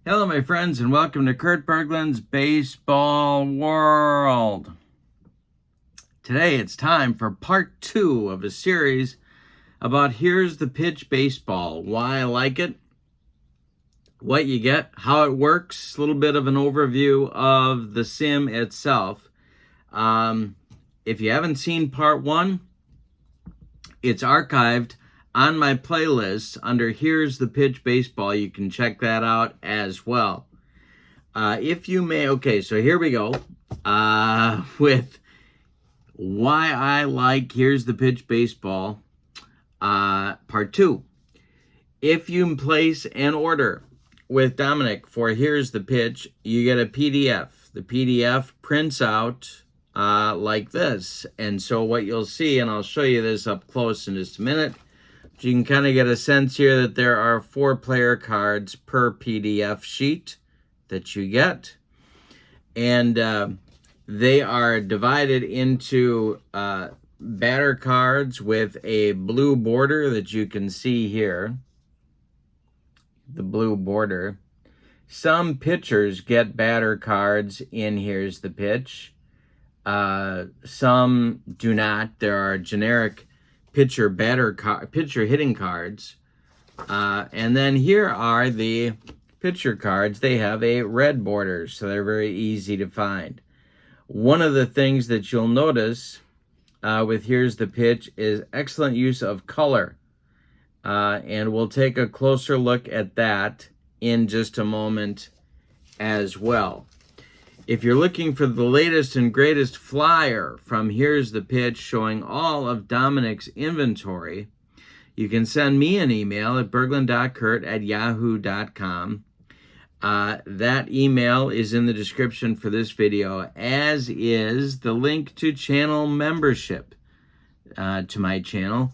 Hello, my friends, and welcome to Kurt Bergland's Baseball World. Today, it's time for part 2 of a series about Here's the Pitch Baseball, why I like it, what you get, how it works, a little bit of an overview of the sim itself. If you haven't seen part 1, it's archived on my playlist under Here's the Pitch Baseball. You can check that out as well. If you may, okay, so here we go with why I like Here's the Pitch Baseball, part 2. If you place an order with Dominic for Here's the Pitch, you get a PDF. The PDF prints out like this. And so what you'll see, and I'll show you this up close in just a minute, but you can kind of get a sense here that there are 4 player cards per PDF sheet that you get. And they are divided into batter cards with a blue border that you can see here. The blue border. Some pitchers get batter cards in Here's the Pitch. Some do not. There are generic pitcher hitting cards. And then here are the pitcher cards. They have a red border, so they're very easy to find. One of the things that you'll notice with Here's the Pitch is excellent use of color. And we'll take a closer look at that in just a moment as well. If you're looking for the latest and greatest flyer from Here's the Pitch showing all of Dominic's inventory, you can send me an email at Bergland.kurt at yahoo.com. That email is in the description for this video, as is the link to channel membership to my channel.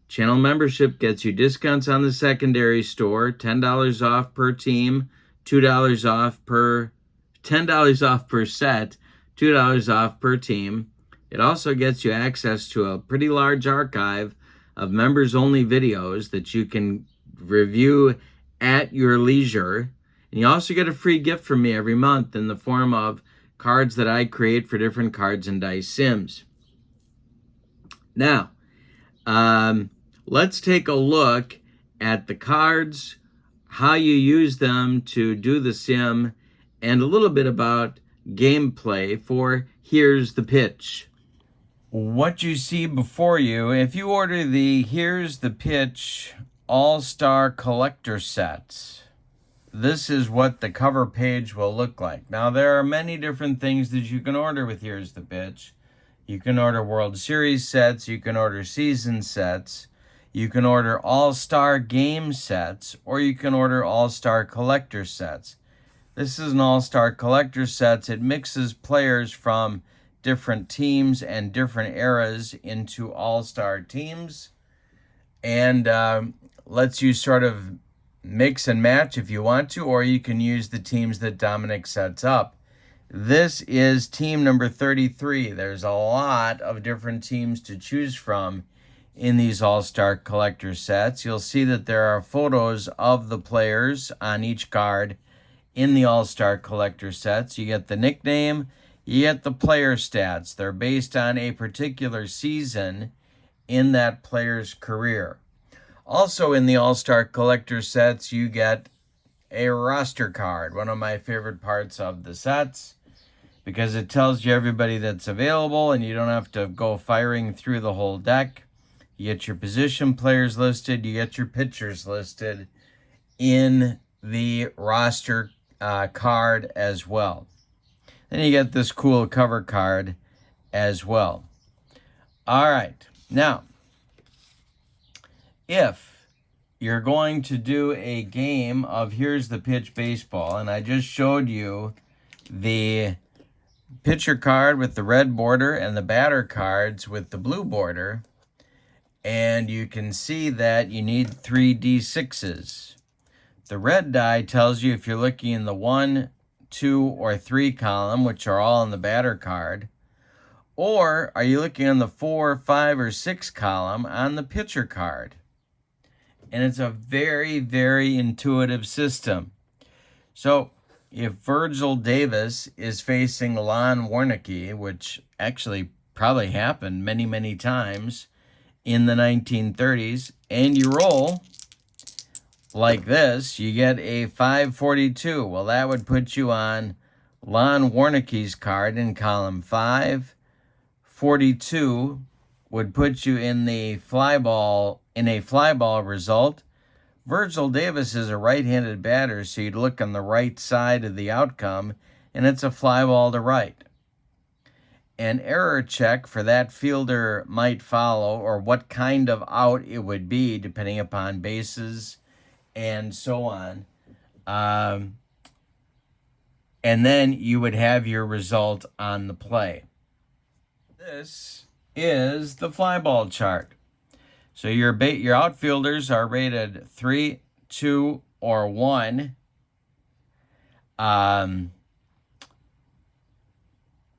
Channel membership gets you discounts on the secondary store, $10 off per team, $2 off per $10 off per set, $2 off per team. It also gets you access to a pretty large archive of members-only videos that you can review at your leisure. And you also get a free gift from me every month in the form of cards that I create for different cards and dice sims. Now, let's take a look at the cards, how you use them to do the sim, and a little bit about gameplay for Here's the Pitch. What you see before you, if you order the Here's the Pitch All-Star Collector Sets, this is what the cover page will look like. Now, there are many different things that you can order with Here's the Pitch. You can order World Series sets, you can order season sets, you can order All-Star Game sets, or you can order All-Star Collector sets. This is an All-Star Collector sets. It mixes players from different teams and different eras into All-Star teams, and lets you sort of mix and match if you want to, or you can use the teams that Dominic sets up. This is team number 33. There's a lot of different teams to choose from in these All-Star Collector sets. You'll see that there are photos of the players on each card in the All-Star Collector sets. You get the nickname, you get the player stats. They're based on a particular season in that player's career. Also in the All-Star Collector sets, you get a roster card, one of my favorite parts of the sets, because it tells you everybody that's available and you don't have to go firing through the whole deck. You get your position players listed, you get your pitchers listed in the roster card as well. Then you get this cool cover card as well. All right, now, if you're going to do a game of Here's the Pitch Baseball, and I just showed you the pitcher card with the red border and the batter cards with the blue border, and you can see that you need 3d6s. The red die tells you if you're looking in the 1, 2, or 3 column, which are all on the batter card, or are you looking on the 4, 5, or 6 column on the pitcher card. And it's a very, very intuitive system. So if Virgil Davis is facing Lon Warnke, which actually probably happened many, many times in the 1930s, and you roll like this, you get a 542. Well, that would put you on Lon Warnke's card in column 5. 42 would put you in the flyball, in a flyball result. Virgil Davis is a right-handed batter, so you'd look on the right side of the outcome, and it's a fly ball to right. An error check for that fielder might follow, or what kind of out it would be, depending upon bases and so on. And then you would have your result on the play. This is the fly ball chart. So your outfielders are rated 3, 2, or 1. And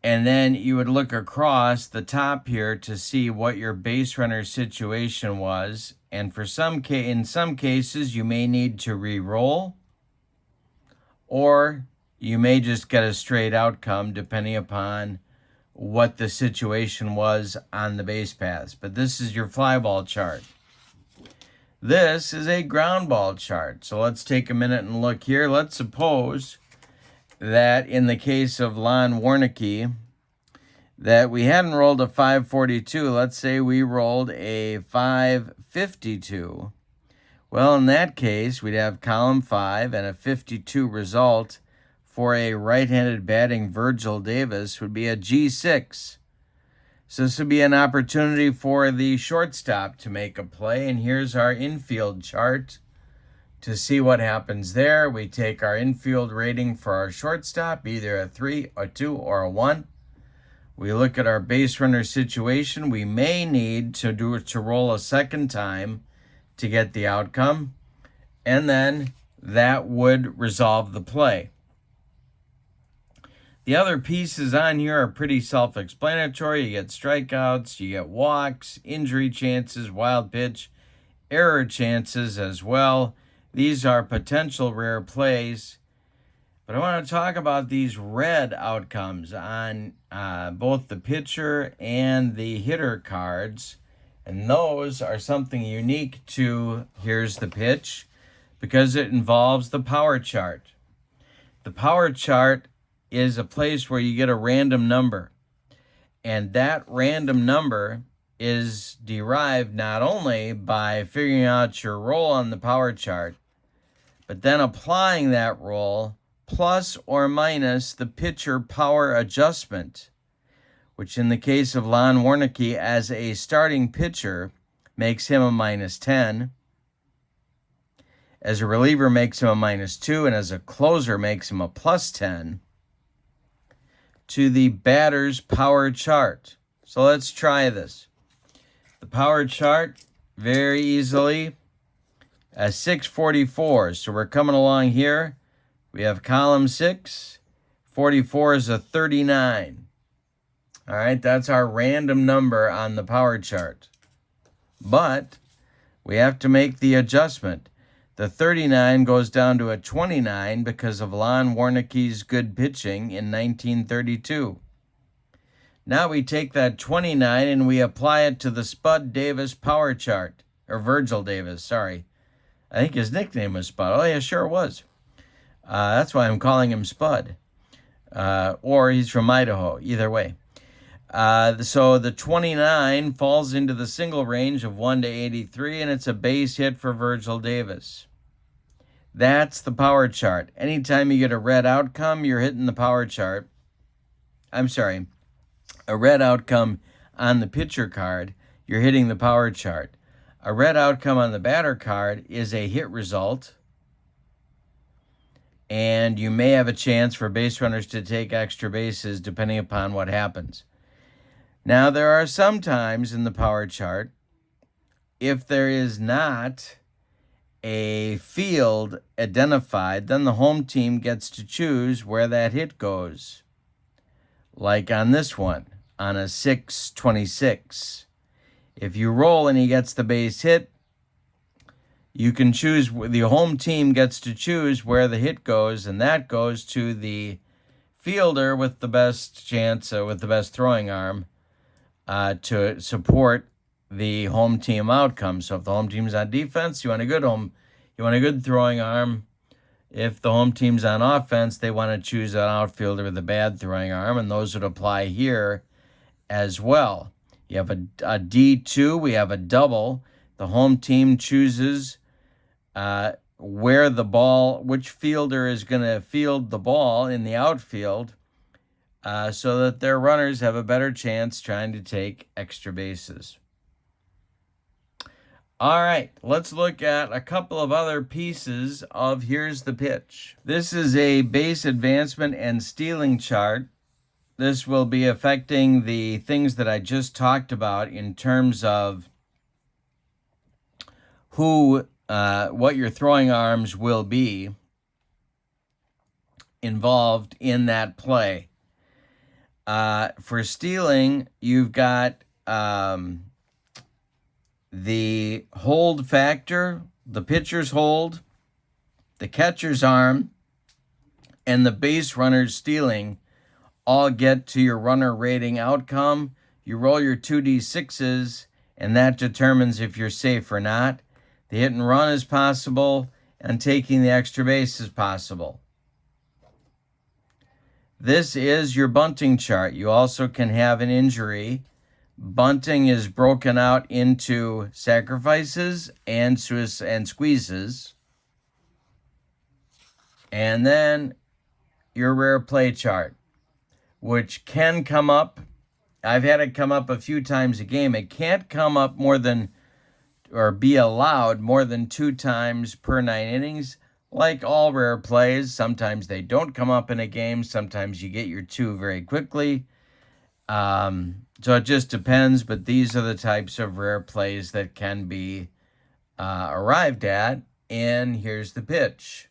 then you would look across the top here to see what your base runner situation was. And for in some cases, you may need to re-roll, or you may just get a straight outcome depending upon what the situation was on the base paths. But this is your fly ball chart. This is a ground ball chart. So let's take a minute and look here. Let's suppose that in the case of Lon Warnke, that we hadn't rolled a 542. Let's say we rolled a 552. Well, in that case, we'd have column 5 and a 52 result for a right-handed batting Virgil Davis would be a G6. So this would be an opportunity for the shortstop to make a play. And here's our infield chart to see what happens there. We take our infield rating for our shortstop, either a 3, a 2, or a 1. We look at our base runner situation. We may need to roll a second time to get the outcome. And then that would resolve the play. The other pieces on here are pretty self-explanatory. You get strikeouts, you get walks, injury chances, wild pitch, error chances as well. These are potential rare plays. But I want to talk about these red outcomes on both the pitcher and the hitter cards. And those are something unique to Here's the Pitch because it involves the power chart. The power chart is a place where you get a random number. And that random number is derived not only by figuring out your roll on the power chart, but then applying that roll plus or minus the pitcher power adjustment, which in the case of Lon Warnke as a starting pitcher makes him a -10. As a reliever makes him a -2, and as a closer makes him a +10. To the batter's power chart. So let's try this. The power chart, very easily, a 644. So we're coming along here. We have column 6. 44 is a 39. All right, that's our random number on the power chart. But we have to make the adjustment. The 39 goes down to a 29 because of Lon Warnke's good pitching in 1932. Now we take that 29 and we apply it to the Spud Davis power chart. Or Virgil Davis, sorry. I think his nickname was Spud. Oh, yeah, sure it was. That's why I'm calling him Spud. Or he's from Idaho, either way. So the 29 falls into the single range of 1 to 83, and it's a base hit for Virgil Davis. That's the power chart. Anytime you get a red outcome, you're hitting the power chart. A red outcome on the pitcher card, you're hitting the power chart. A red outcome on the batter card is a hit result, and you may have a chance for base runners to take extra bases depending upon what happens. Now, there are some times in the power chart, if there is not a field identified, then the home team gets to choose where that hit goes. Like on this one, on a 626. If you roll and he gets the base hit, you can choose, the home team gets to choose where the hit goes, and that goes to the fielder with the best chance, with the best throwing arm, to support the home team outcome. So if the home team's on defense, you want a good throwing arm. If the home team's on offense, they want to choose an outfielder with a bad throwing arm, and those would apply here as well. You have a D2, we have a double. The home team chooses which fielder is going to field the ball in the outfield, so that their runners have a better chance trying to take extra bases. All right, let's look at a couple of other pieces of Here's the Pitch. This is a base advancement and stealing chart. This will be affecting the things that I just talked about in terms of what your throwing arms will be involved in that play. For stealing, you've got the hold factor, the pitcher's hold, the catcher's arm, and the base runner's stealing all get to your runner rating outcome. You roll your 2d6s, and that determines if you're safe or not. The hit and run is possible, and taking the extra base is possible. This is your bunting chart. You also can have an injury. Bunting is broken out into sacrifices and squeezes. And then your rare play chart, which can come up. I've had it come up a few times a game. It can't come up be allowed more than 2 times per 9 innings. Like all rare plays, sometimes they don't come up in a game. Sometimes you get your 2 very quickly. So it just depends, but these are the types of rare plays that can be arrived at in Here's the Pitch.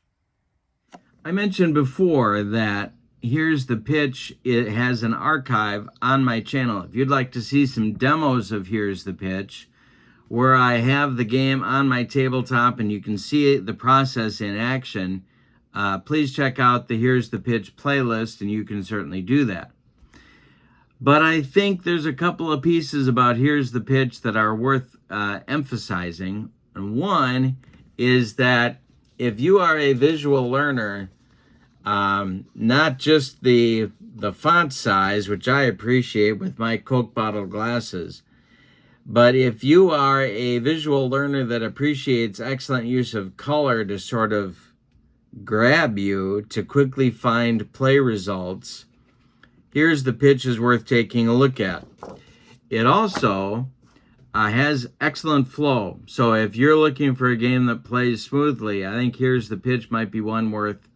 I mentioned before that Here's the Pitch, it has an archive on my channel. If you'd like to see some demos of Here's the Pitch, where I have the game on my tabletop and you can see the process in action, please check out the Here's the Pitch playlist, and you can certainly do that. But I think there's a couple of pieces about Here's the Pitch that are worth emphasizing. And one is that if you are a visual learner, not just the font size, which I appreciate with my Coke bottle glasses, but if you are a visual learner that appreciates excellent use of color to sort of grab you to quickly find play results, Here's the Pitch is worth taking a look at. It also has excellent flow. So if you're looking for a game that plays smoothly, I think Here's the Pitch might be one worth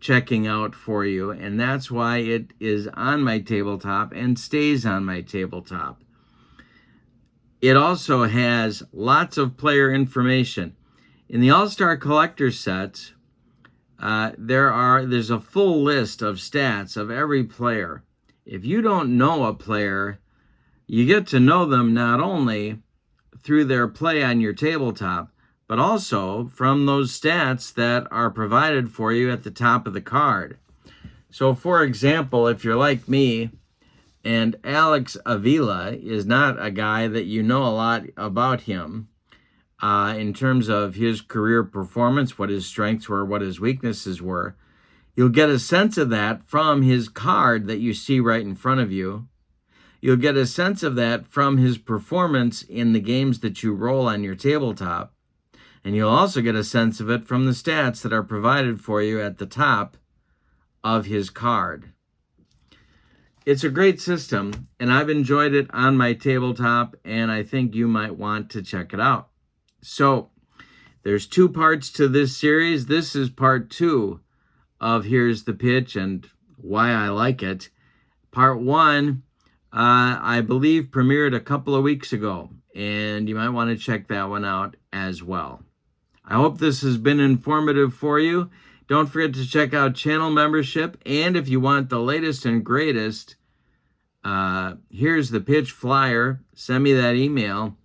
checking out for you. And that's why it is on my tabletop and stays on my tabletop. It also has lots of player information. In the All-Star Collector sets, there's a full list of stats of every player. If you don't know a player, you get to know them not only through their play on your tabletop, but also from those stats that are provided for you at the top of the card. So, for example, if you're like me, and Alex Avila is not a guy that you know a lot about him in terms of his career performance, what his strengths were, what his weaknesses were, you'll get a sense of that from his card that you see right in front of you. You'll get a sense of that from his performance in the games that you roll on your tabletop. And you'll also get a sense of it from the stats that are provided for you at the top of his card. It's a great system, and I've enjoyed it on my tabletop, and I think you might want to check it out. So, there's 2 parts to this series. This is part 2 of Here's the Pitch and why I like it. Part 1, I believe, premiered a couple of weeks ago, and you might want to check that one out as well. I hope this has been informative for you. Don't forget to check out channel membership, and if you want the latest and greatest Here's the Pitch flyer, send me that email,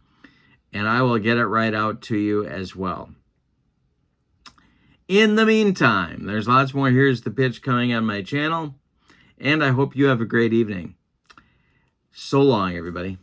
and I will get it right out to you as well. In the meantime, there's lots more Here's the Pitch coming on my channel, and I hope you have a great evening. So long, everybody.